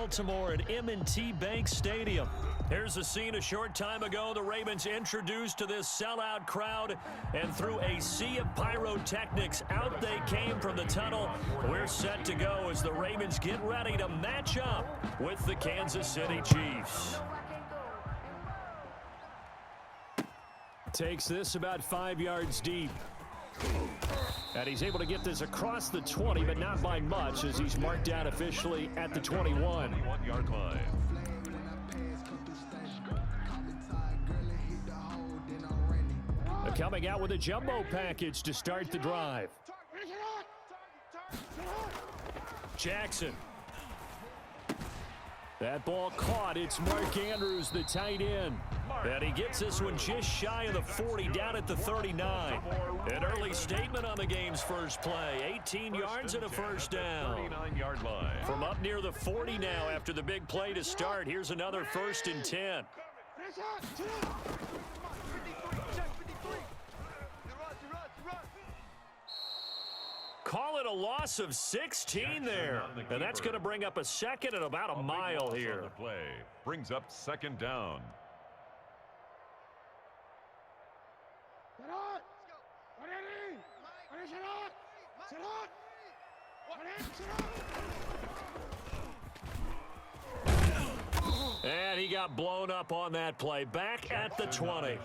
Baltimore at M&T Bank Stadium. Here's a scene a short time ago. The Ravens introduced to this sellout crowd, and through a sea of pyrotechnics, out they came from the tunnel. We're set to go as the Ravens get ready to match up with the Kansas City Chiefs. Takes this about 5 yards deep. And he's able to get this across the 20, but not by much, as he's marked down officially at the 21. 1-yard line. Coming out with a jumbo package to start the drive. Jackson. That ball caught. It's Mark Andrews, the tight end. And he gets this one just shy of the 40, down at the 39. An early statement on the game's first play. 18 yards and a first down. 39-yard line. From up near the 40 now after the big play to start. Here's another 1st and 10. Call it a loss of 16 there. And that's going to bring up a second and about a mile here. The play brings up 2nd down. And he got blown up on that play. Back at the 20.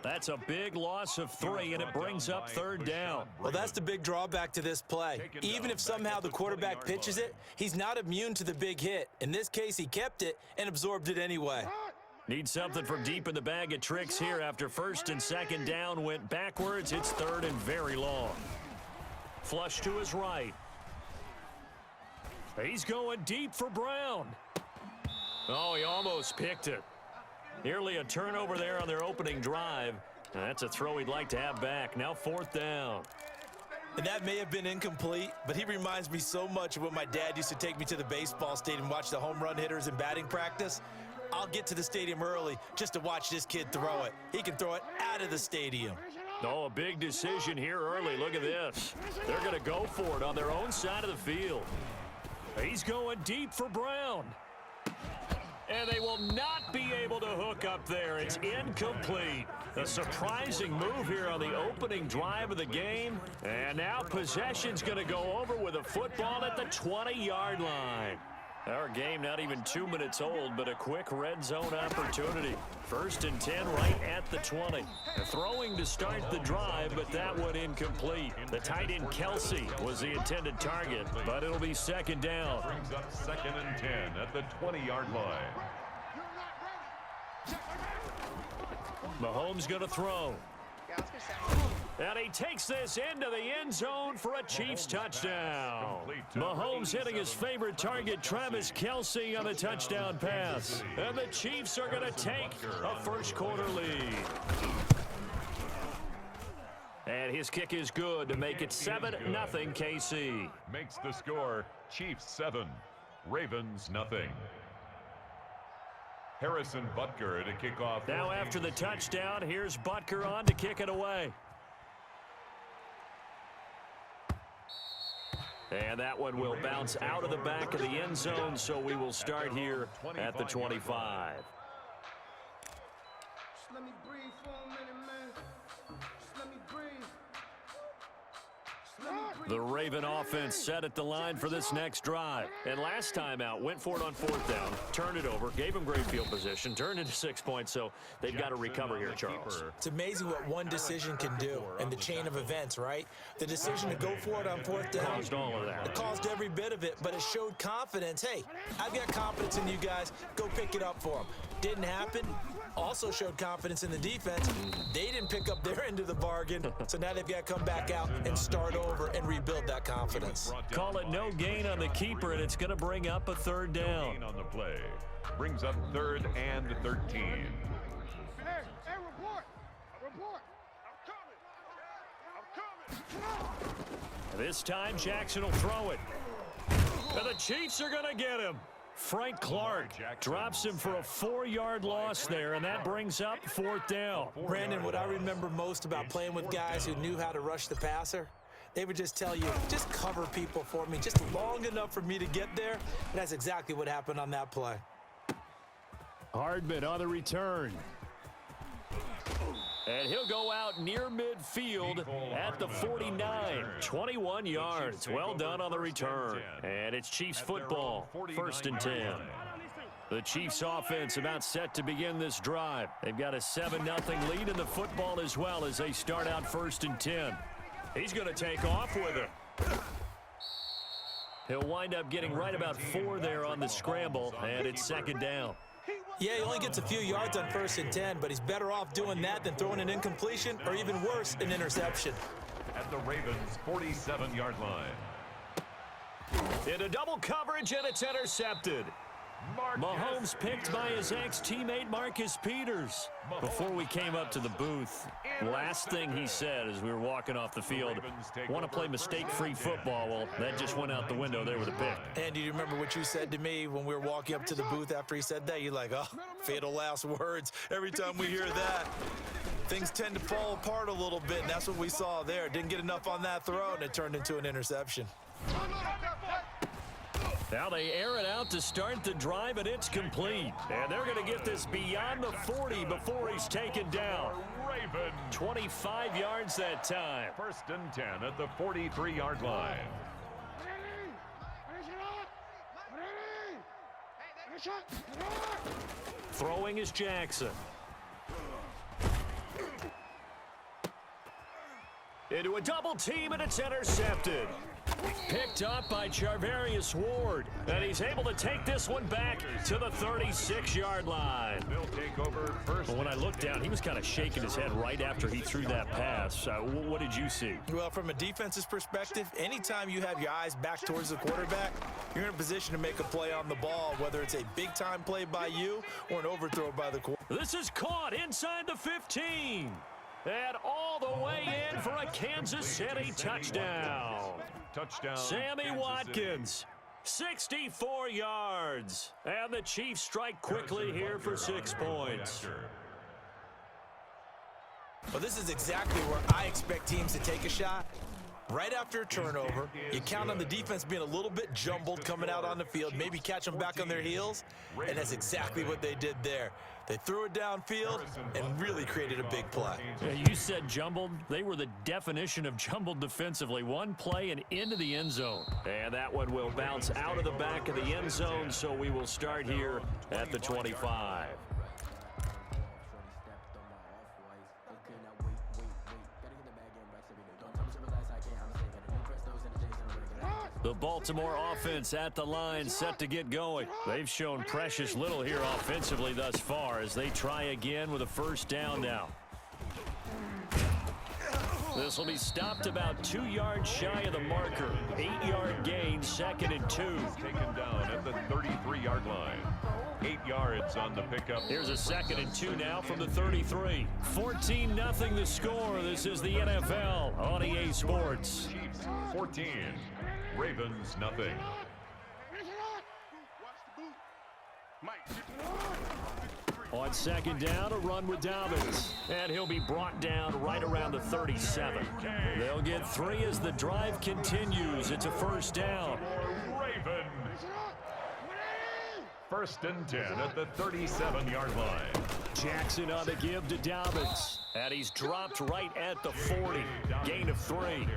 That's a big loss of 3, and it brings up 3rd down. Well, that's the big drawback to this play. Even if somehow the quarterback pitches it, he's not immune to the big hit. In this case, he kept it and absorbed it anyway. Need something from deep in the bag of tricks here after 1st and 2nd down went backwards. It's 3rd and very long. Flush to his right. He's going deep for Brown. Oh, he almost picked it. Nearly a turnover there on their opening drive. That's a throw he'd like to have back. Now 4th down. And that may have been incomplete, but he reminds me so much of when my dad used to take me to the baseball stadium and watch the home run hitters in batting practice. I'll get to the stadium early just to watch this kid throw it. He can throw it out of the stadium. Oh, a big decision here early. Look at this. They're going to go for it on their own side of the field. He's going deep for Brown. And they will not be able to hook up there. It's incomplete. A surprising move here on the opening drive of the game. And now possession's going to go over with a football at the 20-yard line. Our game not even 2 minutes old, but a quick red zone opportunity. 1st and 10 right at the 20. Throwing to start the drive, but that one incomplete. The tight end Kelsey was the intended target, but it'll be 2nd down. Brings up 2nd and 10 at the 20-yard line. Mahomes going to throw. And he takes this into the end zone for a Chiefs touchdown. Mahomes hitting his favorite target, Travis Kelsey, on the touchdown pass. And the Chiefs are going to take a first-quarter lead. And his kick is good to make it 7-0 KC. Makes the score Chiefs 7, Ravens nothing. Harrison Butker to kick off. Now after the touchdown, here's Butker on to kick it away. And that one will bounce out of the back of the end zone, so we will start here at the 25. Just let me breathe for a minute, man. Just let me breathe. The Raven offense set at the line for this next drive. And last time out, went for it on 4th down, turned it over, gave him great field position, turned into 6 points, so they've got to recover here, Charles. It's amazing what one decision can do in the chain of events, right? The decision to go for it on 4th down. Caused all of that. It caused every bit of it, but it showed confidence. Hey, I've got confidence in you guys. Go pick it up for them. Didn't happen. Also showed confidence in the defense. They didn't pick up their end of the bargain, so now they've got to come back out and start over and rebuild that confidence. Call it no gain on the keeper, and it's going to bring up a 3rd down. On the play. Brings up 3rd and 13. Hey, report. I'm coming. This time, Jackson will throw it. And the Chiefs are going to get him. Frank Clark drops him for a 4-yard loss there, and that brings up 4th down. Brandon, what I remember most about playing with guys who knew how to rush the passer, they would just tell you, just cover people for me, just long enough for me to get there. And that's exactly what happened on that play. Hardman on the return. And he'll go out near midfield at the 49. 21 yards. Well done on the return. And it's Chiefs football. 1st and 10. The Chiefs offense about set to begin this drive. They've got a 7-0 lead in the football as well as they start out 1st and 10. He's going to take off with it. He'll wind up getting right about 4 there on the scramble, and it's 2nd down. Yeah, he only gets a few yards on 1st and 10, but he's better off doing that than throwing an incompletion or even worse, an interception. At the Ravens' 47-yard line. Into double coverage, and it's intercepted. Mahomes picked by his ex-teammate Marcus Peters. Before we came up to the booth, last thing he said as we were walking off the field, want to play mistake-free football. Well, that just went out the window there with a pick. And do you remember what you said to me when we were walking up to the booth after he said that? You're like, oh, fatal last words. Every time we hear that, things tend to fall apart a little bit, and that's what we saw there. Didn't get enough on that throw, and it turned into an interception. Now they air it out to start the drive, and it's complete. And they're going to get this beyond the 40 before he's taken down. Ravens. 25 yards that time. 1st and 10 at the 43-yard line. Throwing is Jackson. Into a double team, and it's intercepted. Picked up by Charvarius Ward, and he's able to take this one back to the 36-yard line. They'll take over 1st. Well, when I looked down, he was kind of shaking his head right after he threw that pass. What did you see? Well, from a defense's perspective, anytime you have your eyes back towards the quarterback, you're in a position to make a play on the ball, whether it's a big-time play by you or an overthrow by the quarterback. This is caught inside the 15. And all the way in for a Kansas City touchdown. Touchdown, Sammy Kansas Watkins, 64 yards. And the Chiefs strike quickly here for 6 points. Well, this is exactly where I expect teams to take a shot. Right after a turnover, you count on the defense being a little bit jumbled coming out on the field, maybe catch them back on their heels, and that's exactly what they did there. They threw it downfield and really created a big play. Yeah, you said jumbled. They were the definition of jumbled defensively. One play and into the end zone. And that one will bounce out of the back of the end zone, so we will start here at the 25. The Baltimore offense at the line, set to get going. They've shown precious little here offensively thus far as they try again with a 1st down now. This will be stopped about 2 yards shy of the marker. 8-yard gain, 2nd and 2. Taken down at the 33-yard line. 8 yards on the pickup. Here's a 2nd and 2 now from the 33. 14-0 the score. This is the NFL on EA Sports. Chiefs 14. Ravens nothing. On 2nd down, a run with Dobbins. And he'll be brought down right around the 37. They'll get 3 as the drive continues. It's a 1st down. Ravens. 1st and 10 at the 37-yard line. Jackson on the give to Dobbins. And he's dropped right at the 40. Gain of 3.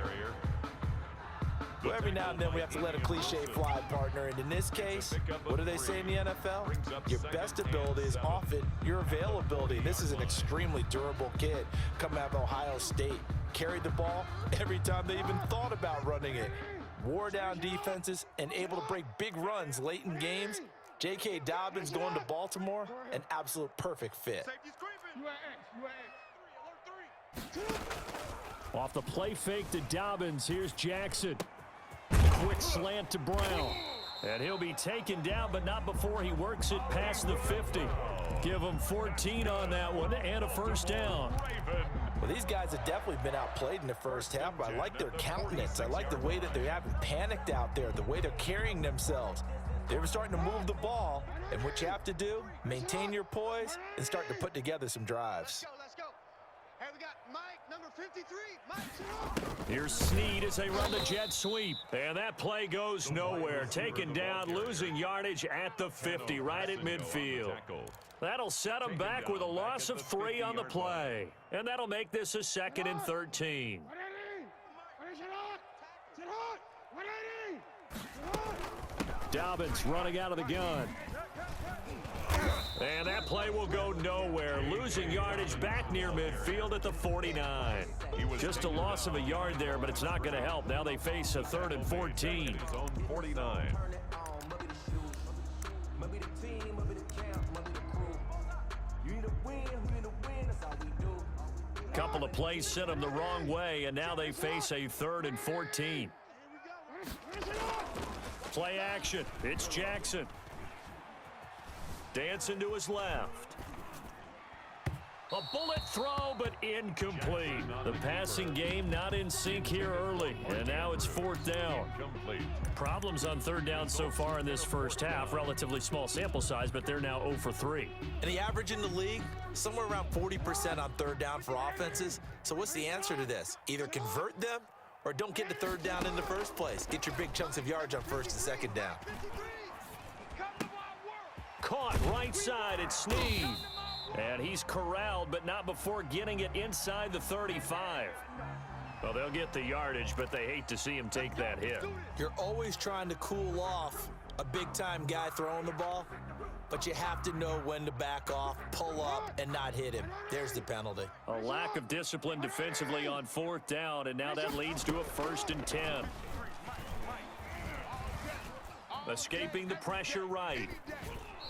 Well, every now and then we have to let a cliche fly, partner. And in this case, what do they say in the NFL? Your best ability is often your availability. This is an extremely durable kid coming out of Ohio State. Carried the ball every time they even thought about running it. Wore down defenses and able to break big runs late in games. J.K. Dobbins going to Baltimore, an absolute perfect fit. Off the play fake to Dobbins, here's Jackson. Quick slant to Brown. And he'll be taken down, but not before he works it past the 50. Give him 14 on that one and a 1st down. Well, these guys have definitely been outplayed in the 1st half. I like their countenance. I like the way that they haven't panicked out there, the way they're carrying themselves. They were starting to move the ball, and what you have to do, maintain your poise and start to put together some drives. Let's go. Hey, we got Mike. Number 53, Mike. Here's Snead as they run the jet sweep. And that play goes nowhere. Taken down, losing yardage at the 50, right at midfield. That'll set them back with a loss of 3 on the play. And that'll make this a 2nd and 13. Dobbins running out of the gun. And that play will go nowhere, losing yardage back near midfield at the 49. Just a loss of a yard there, but it's not going to help. Now they face a 3rd and 14. Zone 49. Couple of plays sent them the wrong way, and now they face a 3rd and 14. Play action. It's Jackson. Dancing to his left. A bullet throw, but incomplete. The passing game not in sync here early, and now it's 4th down. Problems on 3rd down so far in this first half. Relatively small sample size, but they're now 0 for 3. And the average in the league, somewhere around 40% on 3rd down for offenses. So what's the answer to this? Either convert them or don't get to 3rd down in the first place. Get your big chunks of yards on 1st and 2nd down. Caught right side at Snead. And he's corralled, but not before getting it inside the 35. Well, they'll get the yardage, but they hate to see him take that hit. You're always trying to cool off a big-time guy throwing the ball, but you have to know when to back off, pull up, and not hit him. There's the penalty. A lack of discipline defensively on 4th down, and now that leads to a 1st and 10. Escaping the pressure right.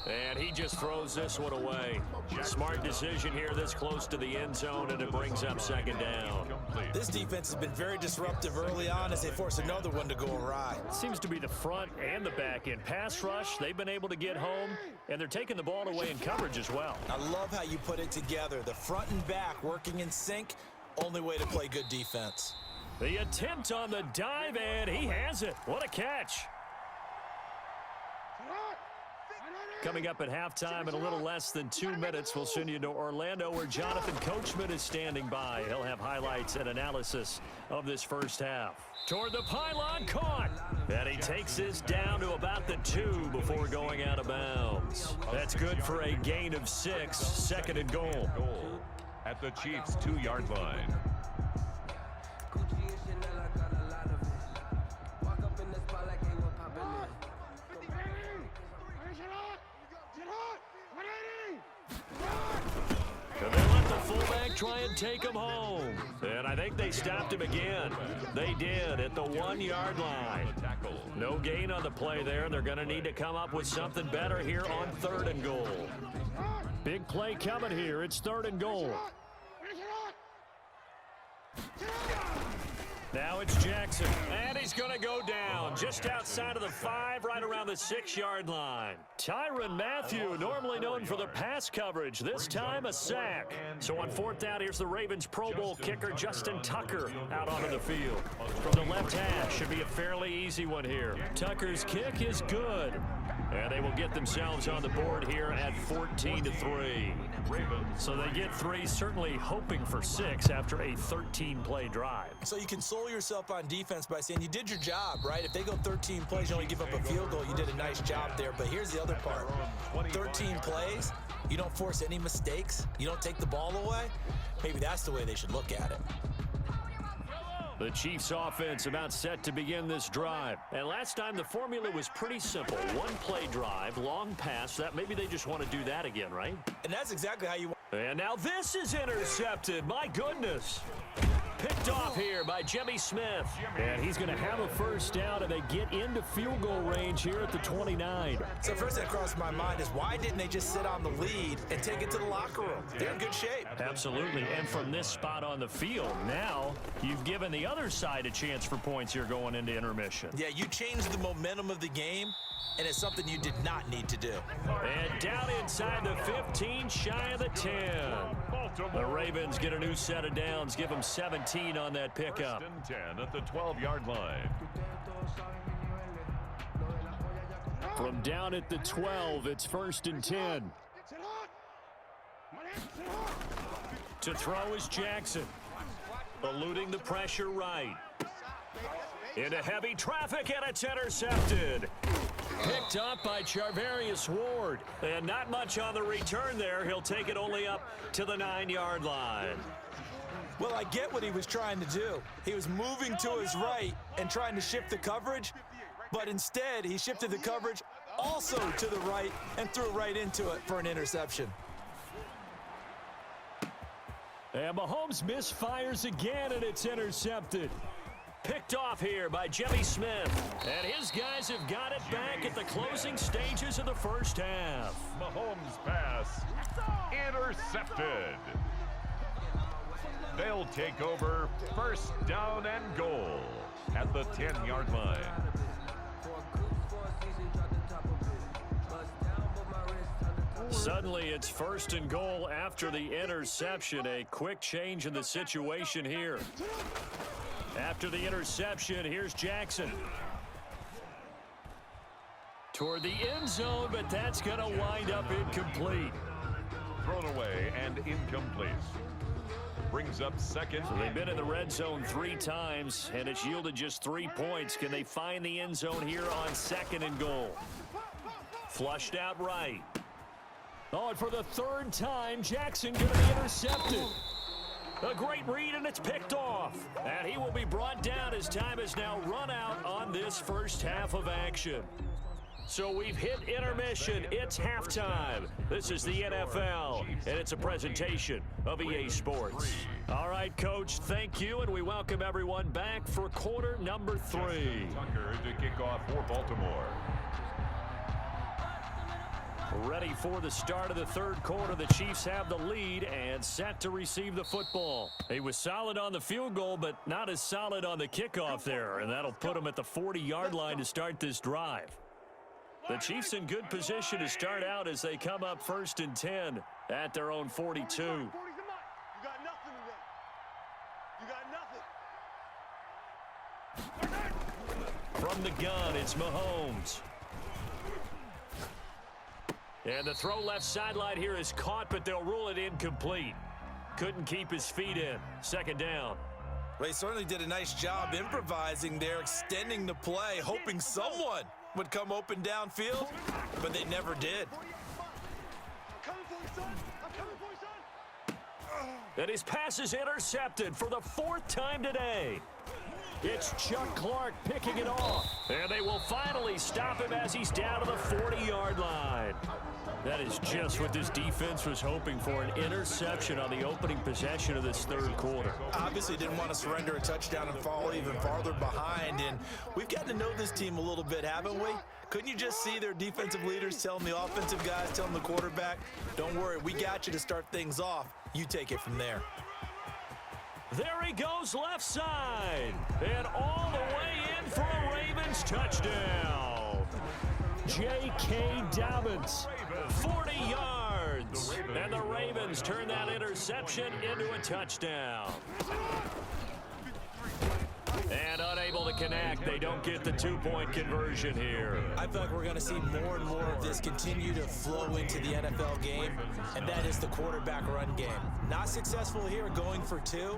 And he just throws this one away. Smart decision here this close to the end zone, and it brings up 2nd down. This defense has been very disruptive early on as they force another one to go awry. Seems to be the front and the back end. Pass rush, they've been able to get home, and they're taking the ball away in coverage as well. I love how you put it together. The front and back working in sync, only way to play good defense. The attempt on the dive, and he has it. What a catch. Coming up at halftime in a little less than 2 minutes, we'll send you to Orlando where Jonathan Coachman is standing by. He'll have highlights and analysis of this first half. Toward the pylon, caught. And he takes this down to about the 2 before going out of bounds. That's good for a gain of 6, 2nd and goal. At the Chiefs' 2-yard line. And they let the fullback try and take him home. And I think they stopped him again. They did at the 1-yard line. No gain on the play there. They're going to need to come up with something better here on 3rd and goal. Big play coming here. It's 3rd and goal. Now it's Jackson, and he's going to go down just outside of the 5, right around the 6-yard line. Tyrann Mathieu, normally known for the pass coverage, this time a sack. So on 4th down, here's the Ravens Pro Bowl kicker Justin Tucker out onto the field. From the left hash, should be a fairly easy one here. Tucker's kick is good. And they will get themselves on the board here at 14-3. So they get 3, certainly hoping for 6 after a 13-play drive. So you console yourself on defense by saying you did your job, right? If they go 13 plays, you only give up a field goal, you did a nice job there. But here's the other part. 13 plays, you don't force any mistakes, you don't take the ball away. Maybe that's the way they should look at it. The Chiefs offense about set to begin this drive. And last time the formula was pretty simple. 1-play drive, long pass. That maybe they just want to do that again, right? And that's exactly how you want. And now this is intercepted. My goodness. Picked off here by Jimmy Smith. And he's going to have a 1st down, and they get into field goal range here at the 29. So first that crossed my mind is why didn't they just sit on the lead and take it to the locker room? They're in good shape. Absolutely. And from this spot on the field, now you've given the other side a chance for points here going into intermission. Yeah, you changed the momentum of the game, and it's something you did not need to do. And down inside the 15, shy of the 10. The Ravens get a new set of downs, give them 17 on that pickup. 1st and 10 at the 12-yard line. From down at the 12, it's 1st and 10. To throw is Jackson. Eluding the pressure right. Into heavy traffic, and it's intercepted. Picked up by Charvarius Ward. And not much on the return there. He'll take it only up to the 9-yard line. Well, I get what he was trying to do. He was moving to his right and trying to shift the coverage, but instead he shifted the coverage also to the right and threw right into it for an interception. And Mahomes misfires again, and it's intercepted. Picked off here by Jimmy Smith. And his guys have got it back at the closing stages of the first half. Mahomes' pass intercepted. They'll take over first down and goal at the 10-yard line. Suddenly, it's first and goal after the interception. A quick change in the situation here. After the interception, here's Jackson. Toward the end zone, but that's going to wind up incomplete. Thrown away and incomplete. Brings up second. So they've been in the red zone 3 times, and it's yielded just 3 points. Can they find the end zone here on second and goal? Flushed out right. Oh, and for the 3rd time, Jackson going to be intercepted. A great read, and it's picked off. And he will be brought down as time has now run out on this first half of action. So we've hit intermission. It's halftime. This is the NFL, and it's a presentation of EA Sports. All right, Coach, thank you, and we welcome everyone back for quarter number 3. Tucker to kick off for Baltimore. Ready for the start of the 3rd quarter. The Chiefs have the lead and set to receive the football. He was solid on the field goal, but not as solid on the kickoff there, and that'll put him at the 40-yard line to start this drive. The Chiefs in good position to start out as they come up 1st and 10 at their own 42. You got nothing today. From the gun, it's Mahomes. And the throw left sideline here is caught, but they'll rule it incomplete. Couldn't keep his feet in. 2nd down. Well, he certainly did a nice job improvising there, extending the play, hoping someone would come open downfield, but they never did. And his pass is intercepted for the 4th time today. It's Chuck Clark picking it off. And they will finally stop him as he's down to the 40-yard line. That is just what this defense was hoping for, an interception on the opening possession of this 3rd quarter. Obviously didn't want to surrender a touchdown and fall even farther behind, and we've gotten to know this team a little bit, haven't we? Couldn't you just see their defensive leaders telling the offensive guys, telling the quarterback, don't worry, we got you to start things off. You take it from there. There he goes left side, and all the way in for a Ravens touchdown. J.K. Dobbins, 40 yards. And the Ravens turn that interception into a touchdown. And unable to connect. They don't get the 2-point conversion here. I feel like we're going to see more and more of this continue to flow into the NFL game, and that is the quarterback run game. Not successful here going for 2,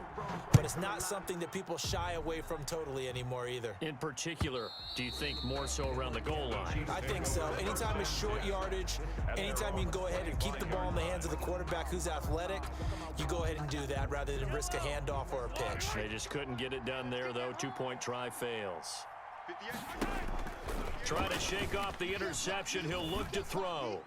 but it's not something that people shy away from totally anymore either. In particular, do you think more so around the goal line? I think so. Anytime it's short yardage, anytime you can go ahead and keep the ball in the hands of the quarterback who's athletic, you go ahead and do that rather than risk a handoff or a pitch. They just couldn't get it done there, though. 2-point try fails. Trying to shake off the interception. He'll look to throw.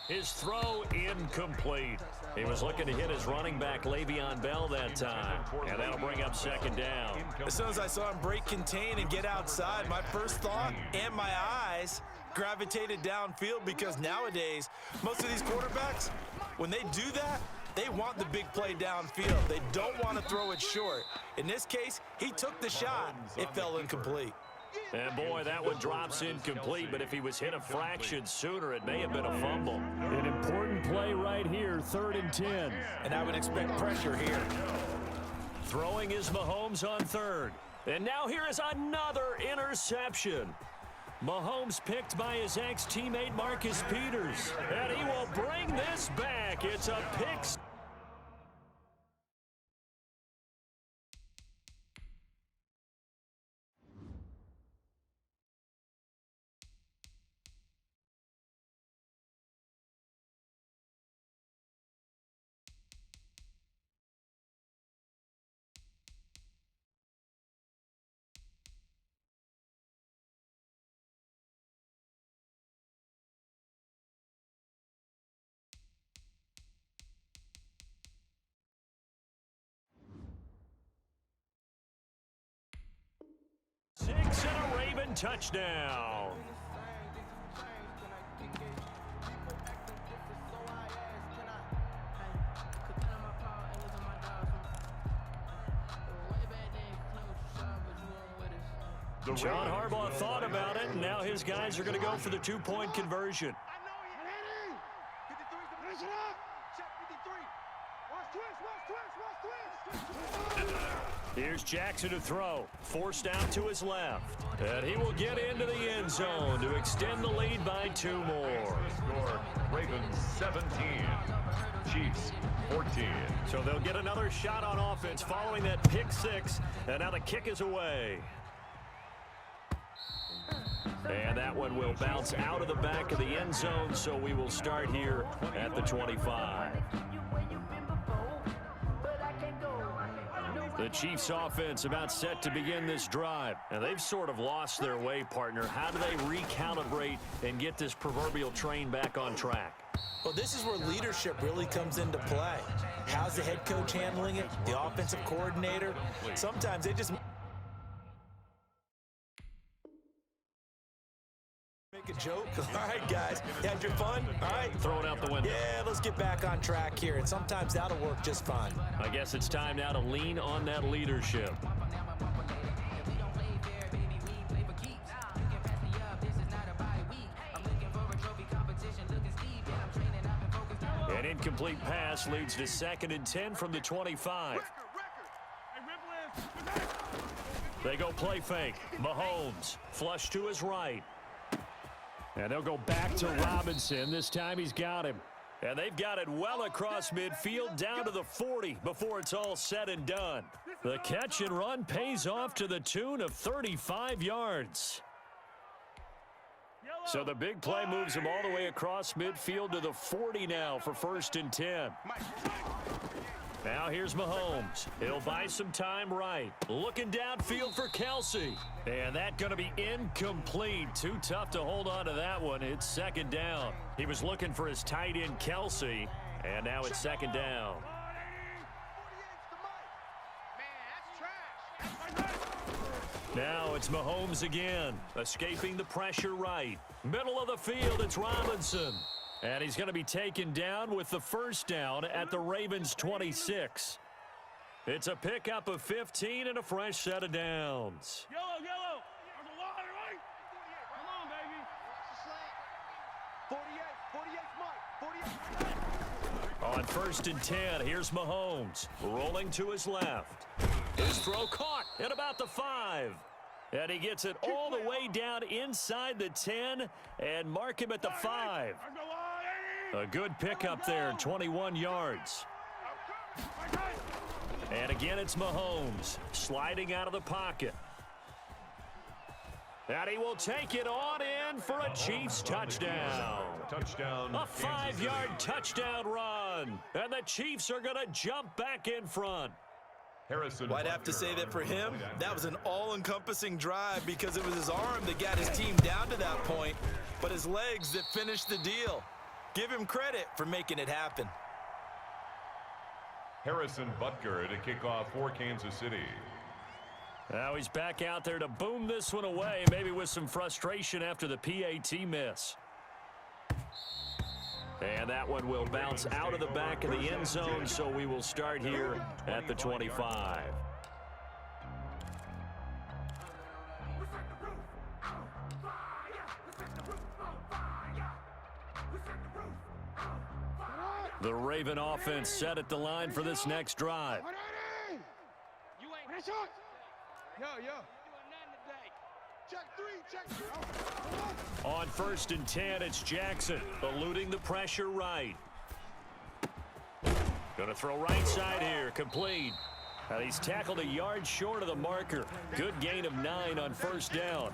His throw incomplete. He was looking to hit his running back, Le'Veon Bell, that time. And that'll bring up 2nd down. As soon as I saw him break contain and get outside, my first thought and my eyes gravitated downfield, because nowadays, most of these quarterbacks, when they do that, they want the big play downfield. They don't want to throw it short. In this case, he took the shot. It fell incomplete. And boy, that one drops incomplete, but if he was hit a fraction sooner, it may have been a fumble. An important play right here, 3rd and 10. And I would expect pressure here. Throwing is Mahomes on 3rd. And now here is another interception. Mahomes picked by his ex-teammate Marcus Peters. And he will bring this back. It's a pick. Reception touchdown. John Harbaugh thought about it, and now his guys are going to go for the two-point conversion. Here's Jackson to throw. Forced out to his left. And he will get into the end zone to extend the lead by 2 more. Score, Ravens 17, Chiefs 14. So they'll get another shot on offense following that pick 6. And now the kick is away. And that one will bounce out of the back of the end zone, so we will start here at the 25. The Chiefs offense about set to begin this drive. And they've sort of lost their way, partner. How do they recalibrate and get this proverbial train back on track? Well, this is where leadership really comes into play. How's the head coach handling it? The offensive coordinator? Sometimes they just make a joke. All right, guys, you had your fun? All right. Throw it out the window. Yeah, let's get back on track here, and sometimes that'll work just fine. I guess it's time now to lean on that leadership. An incomplete pass leads to 2nd and 10 from the 25. They go play fake. Mahomes flush to his right. And they'll go back to Robinson. This time he's got him. And they've got it well across midfield down to the 40 before it's all said and done. The catch and run pays off to the tune of 35 yards. So the big play moves him all the way across midfield to the 40 now for 1st and 10. Now here's Mahomes. He'll buy some time right. Looking downfield for Kelsey. And that's going to be incomplete. Too tough to hold on to that one. It's 2nd down. He was looking for his tight end, Kelsey. And now it's 2nd down. Now it's Mahomes again. Escaping the pressure right. Middle of the field, it's Robinson. And he's going to be taken down with the 1st down at the Ravens' 26. It's a pickup of 15 and a fresh set of downs. Yellow. There's a lot, right? Come on, baby. 48, Mike. 48. On 1st and 10, here's Mahomes. Rolling to his left. His throw caught at about the 5. And he gets it all the way down inside the 10 and mark him at the 5. A good pickup there, 21 yards. And again, it's Mahomes sliding out of the pocket. And he will take it on in for a Chiefs touchdown. Touchdown. A 5-yard touchdown run. And the Chiefs are going to jump back in front. Well, I'd have to say that for him, that was an all-encompassing drive because it was his arm that got his team down to that point, but his legs that finished the deal. Give him credit for making it happen. Harrison Butker to kick off for Kansas City. Now he's back out there to boom this one away, maybe with some frustration after the PAT miss. And that one will bounce out of the back of the end zone, so we will start here at the 25. The Raven offense set at the line for this next drive. On 1st and 10, it's Jackson eluding the pressure right. Gonna throw right side here, complete. And he's tackled a yard short of the marker. Good gain of 9 on 1st down.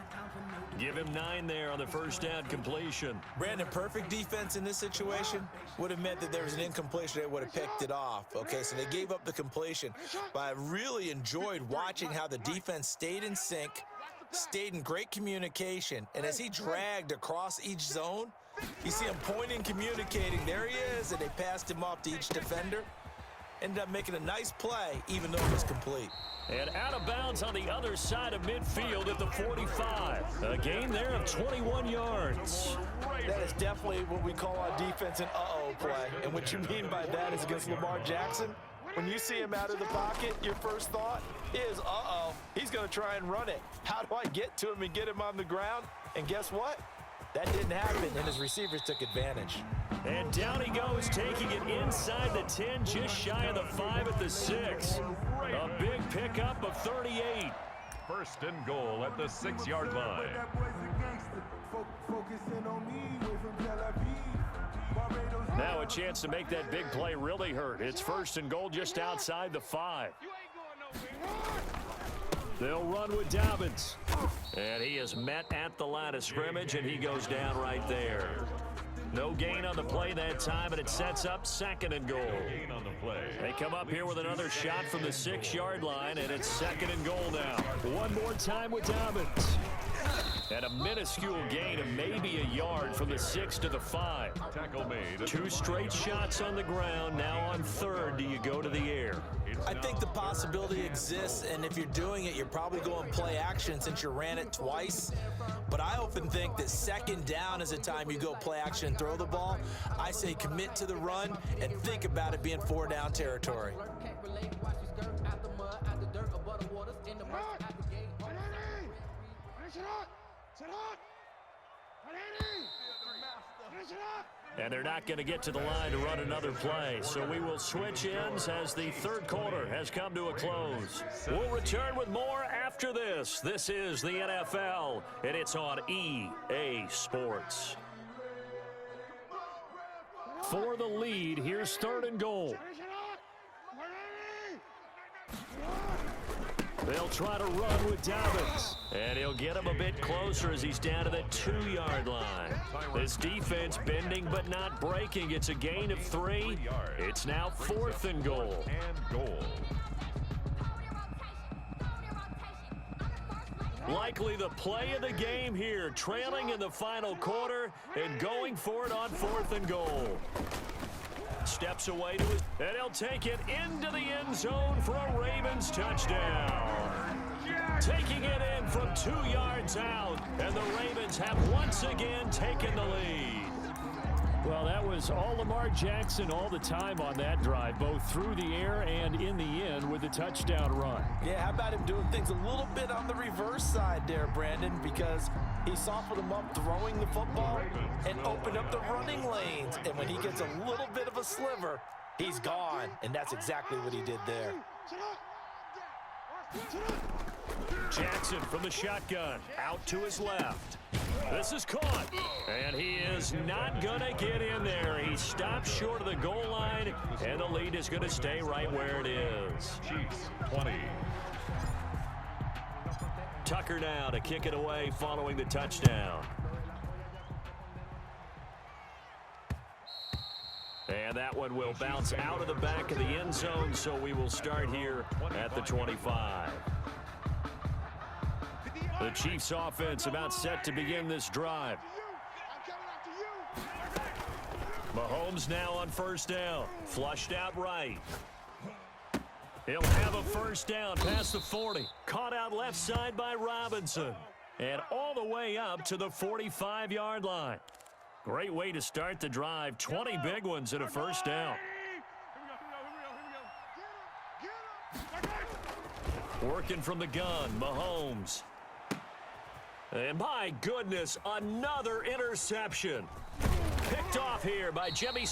Give him 9 there on the 1st down completion. Brandon, perfect defense in this situation would have meant that there was an incompletion. They would have picked it off. Okay, so they gave up the completion. But I really enjoyed watching how the defense stayed in sync, stayed in great communication. And as he dragged across each zone, you see him pointing, communicating. There he is, and they passed him off to each defender. ended up making a nice play, even though it was complete. And out of bounds on the other side of midfield at the 45. A gain there of 21 yards. That is definitely what we call on defense an uh-oh play. And what you mean by that is against Lamar Jackson, when you see him out of the pocket, your first thought is, uh-oh, he's going to try and run it. How do I get to him and get him on the ground? And guess what? That didn't happen, and his receivers took advantage. And down he goes, taking it inside the 10, just shy of the 5 at the 6. A big pickup of 38. First and goal at the 6-yard line. Now a chance to make that big play really hurt. It's first and goal just outside the 5. They'll run with Dobbins. And he is met at the line of scrimmage, and he goes down right there. No gain on the play that time, and it sets up second and goal. Gain on the play. They come up here with another shot from the 6-yard line, and it's second and goal now. One more time with Dobbins. And a minuscule gain of maybe a yard from the 6 to the 5. Tackle made. 2 straight shots on the ground. Now on third, do you go to the air? I think the possibility exists, and if you're doing it, you're probably going play action since you ran it twice. But I often think that second down is a time you go play action and throw the ball. I say commit to the run and think about it being 4-down territory. And they're not going to get to the line to run another play. So we will switch ends as the third quarter has come to a close. We'll return with more after this. This is the NFL, and it's on EA Sports. For the lead, here's third and goal. They'll try to run with Dobbins. And he'll get him a bit closer as he's down to the 2-yard line. This defense bending but not breaking. It's a gain of 3. It's now fourth and goal. And goal. Likely the play of the game here. Trailing in the final quarter and going for it on fourth and goal. Steps away to his, and he'll take it into the end zone for a Ravens touchdown. Taking it in from 2 yards out, and the Ravens have once again taken the lead. Well, that was all Lamar Jackson all the time on that drive, both through the air and in the end with the touchdown run. Yeah, how about him doing things a little bit on the reverse side there, Brandon, because he softened him up throwing the football and opened up the running lanes. And when he gets a little bit of a sliver, he's gone. And that's exactly what he did there. Jackson from the shotgun, out to his left. This is caught, and he is not going to get in there. He stops short of the goal line, and the lead is going to stay right where it is. Chiefs 20. Tucker now to kick it away following the touchdown. And that one will bounce out of the back of the end zone, so we will start here at the 25. The Chiefs offense about set to begin this drive. Mahomes now on first down. Flushed out right. He'll have a first down past the 40. Caught out left side by Robinson. And all the way up to the 45-yard line. Great way to start the drive. 20 big ones and a first down. Working from the gun, Mahomes. And my goodness, another interception. Picked off here by Jimmy.